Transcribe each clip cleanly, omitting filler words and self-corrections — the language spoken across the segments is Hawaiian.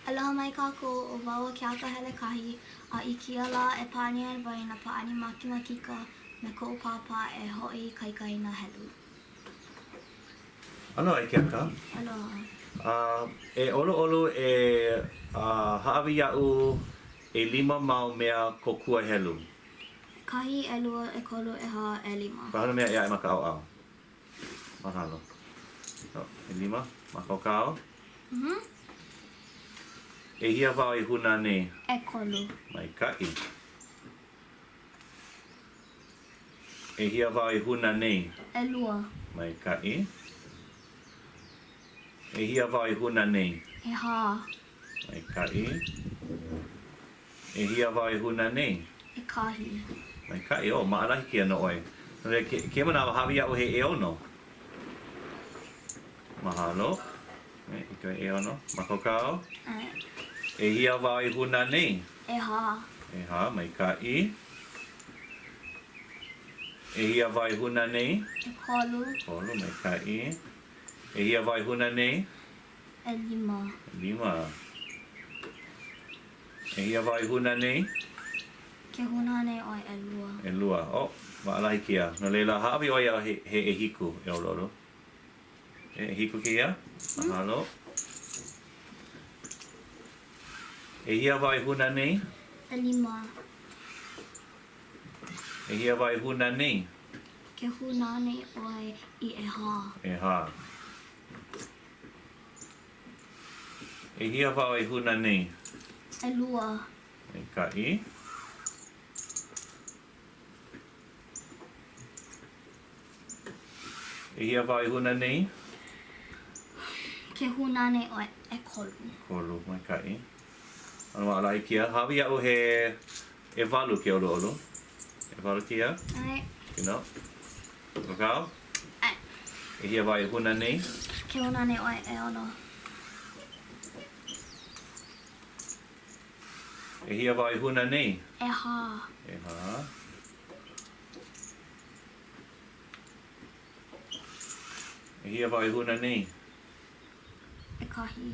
Aloha mai kākou, o wau ke akahele kahi, a I kia la e pāni ai wai na paani makimakika me ko'u pāpā e ho'i kaikai na helu. Aloha e ke aka. Aloha. E olo e ha'awi ia'u e 5 mau mea kokua helu. Kahi, ʻelua, ʻekolu, ʻeha, ʻelima. Kahana mea ia e makaʻaoʻao. Mahalo. E 5, makaukau. ʻEhia wau i hūnā nei. ʻEkolu. Maikaʻi. ʻEhia wau i hūnā nei. ʻElua. Maikaʻi. ʻEhia wau i hūnā nei. ʻEhā. Maikaʻi. ʻEhia wau i hūnā nei. ʻEkahi. Maikaʻi, o maʻalahi kia no ʻoe. Ke manawa hawi aʻu he ʻeono. Mahalo. Ika ʻeono. Makaukau. ʻEhia wau i hūnā nei. ʻEhā. ʻEhā, maikaʻi. ʻEhia wau i hūnā nei. ʻEkolu. Kolu, maikaʻi. ʻEhia wau i hūnā nei. ʻElima. 5. ʻEhia wau i hūnā nei. Ke hūnā nei ʻoe ʻelua. ʻElua. O, maʻalahi kia. No leila, ha'awi ʻoe ia he ʻehiku e ololo. E ʻehiku kia. Mahalo. ʻEhia wau i hūnā nei. ʻElima. ʻEhia wau i hūnā nei. Ke hūnā nei ʻoe I ʻeha. ʻEhā. ʻEhia wau i hūnā nei. ʻElua. Maikaʻi. ʻEhia wau i hūnā nei. Ke hūnā nei ʻoe ʻekolu. Kolu, maikaʻi. Ano maʻalahi kia. Hawi aʻu he e 8 ke olo. E 8 kia. Ai. Kino. Kakao. Ai. ʻEhia wau i hūnā nei. Ke hūnā nei ʻoe ʻeono. ʻEhia wau i hūnā nei. ʻEhā. ʻEhā. ʻEhia wau i hūnā nei. ʻEkahi.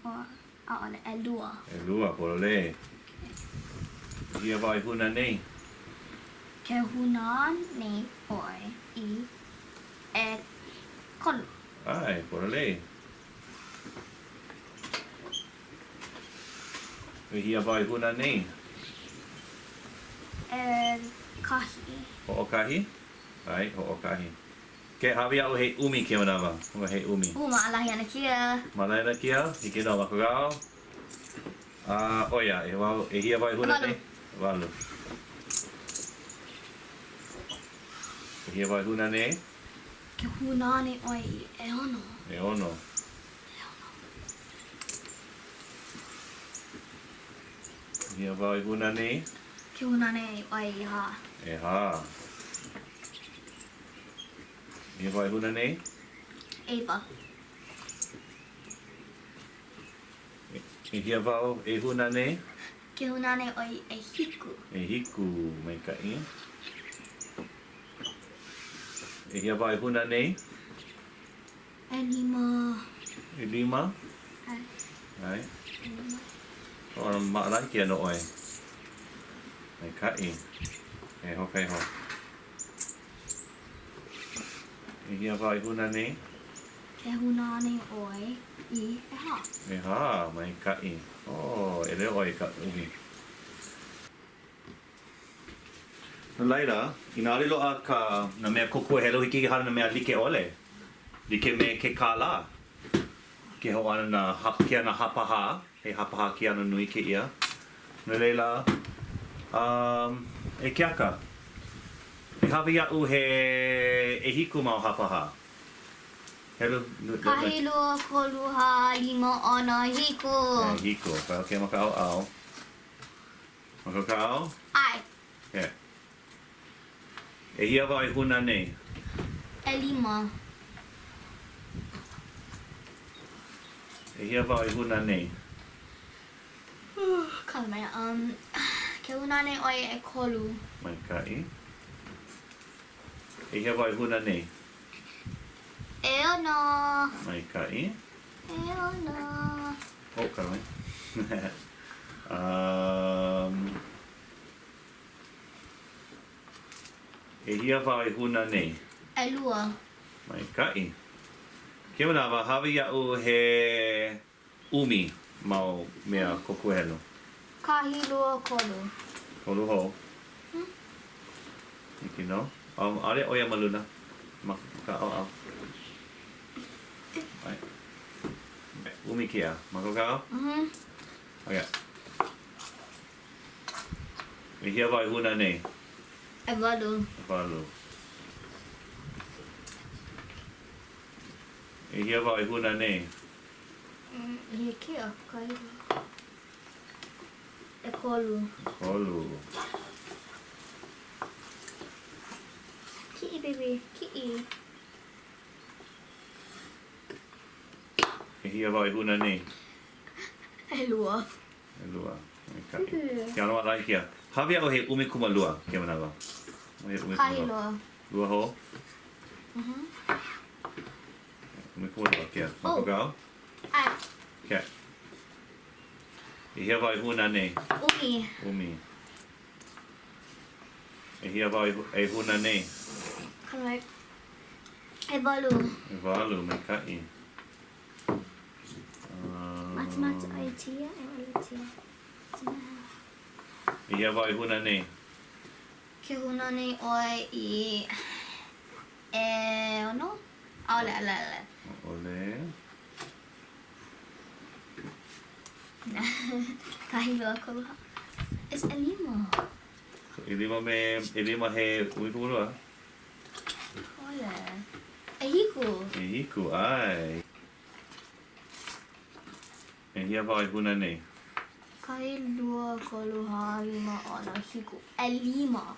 ʻAʻole, ʻelua. ʻElua, polole. ʻEhia wau i hūnā nei. Ke hūnā nei ʻoe I ʻekolu. Ai, polole. ʻEhia wau i hūnā nei. ʻEkahi. Hoʻokahi? Ai, hoʻokahi. Ke hawi aʻu he umi ke manawa. Hunga he umi. Maʻalahi ana kia. Malai na kia, hiki no makakao. Oia, ʻEhia wau i hūnā nei. Walu. ʻEhia wau i hūnā nei. Ke hūnā nei ʻoe I ʻeono. ʻEono. ʻEhia wau i hūnā nei. Ke hūnā nei ʻoe I ʻeha. ʻEhā. ʻEhia wau i hūnā nei. ʻEwa. ʻEhia wau e hūnā nei. Ke hūnā nei ʻoe I ʻehiku. ʻEhiku, maikaʻi. ʻEhia wau i hūnā nei. ʻElima. ʻElima. Ai. Ai. ʻElima. O maʻalahi kia no ʻoe. Maikaʻi. E hokai ho. ʻEhia wau i hūnā nei. Ke hūnā nei ʻoe I ʻeha. ʻEhā, maikaʻi. E leo ʻoe ka umi. No laila, ina ale loa ka na mea kokua helo hiki hana na mea like ole. Like me ke kālā. Ke ho ana na ke ana hapaha, he hapaha ke ana nui ke ia. No leila, e ke aka. E hawi aʻu he ʻehiku mau hapaha. Helo, Kahi, lua, kolu, ha, lima, ʻono, hiku. hiko, ka ke makaʻaoʻao. Makaʻao? Ai. He. ʻEhia wau i hūnā nei. ʻElima. ʻEhia wau i hūnā nei. Kala mai, ke hūnā nei ʻoe ʻekolu. Maikaʻi. ʻEhia wau i hūnā nei. ʻEono. Maikaʻi. ʻEono. Oh, kalma. ʻEhia wau e hūnā nei. ʻElua. Maikaʻi. Ke manawa, hawi iaʻu he umi mau mea kokuhelo. Kahi, lua, kolu. Kolu hou. Iki no. Ale oia maluna. Ka au au. Ai. Umi kia. Mako ka au? Okay. ʻEhia wau e hūnā nei. ʻEwalu. Walu. ʻEhia wau e hūnā nei. He kia. Kahi. E kolu. Kolu. Ki'i, baby. Ki'i. ʻEhia wau e hūnā nei. ʻElua. Lua. Maikaʻi. Ke aloha lai kia. Hawi au he umi kumalua ke manawa. He umi Kahi kumalua. loa. Lua ho. Umi kumalua kia. Mako ka au? Ai. Kia. ʻEhia wau e hūnā nei. Umi. Umi. ʻEhia wau e hūnā nei. Kalai. ʻEwalu. Walu, maikaʻi. Mata ai tia. E tia. ʻEhia wau e hūnā nei. Ke huna nei oi I e ono? Aole, ale. Ole. Kahi loa kolu. It's ʻelima. ʻelima he umi kumalua. Ole. E hiku. E hiku, ai. ʻEhia wau e hūnā nei. Kahi lua kolu ha lima ono hiku. ʻElima.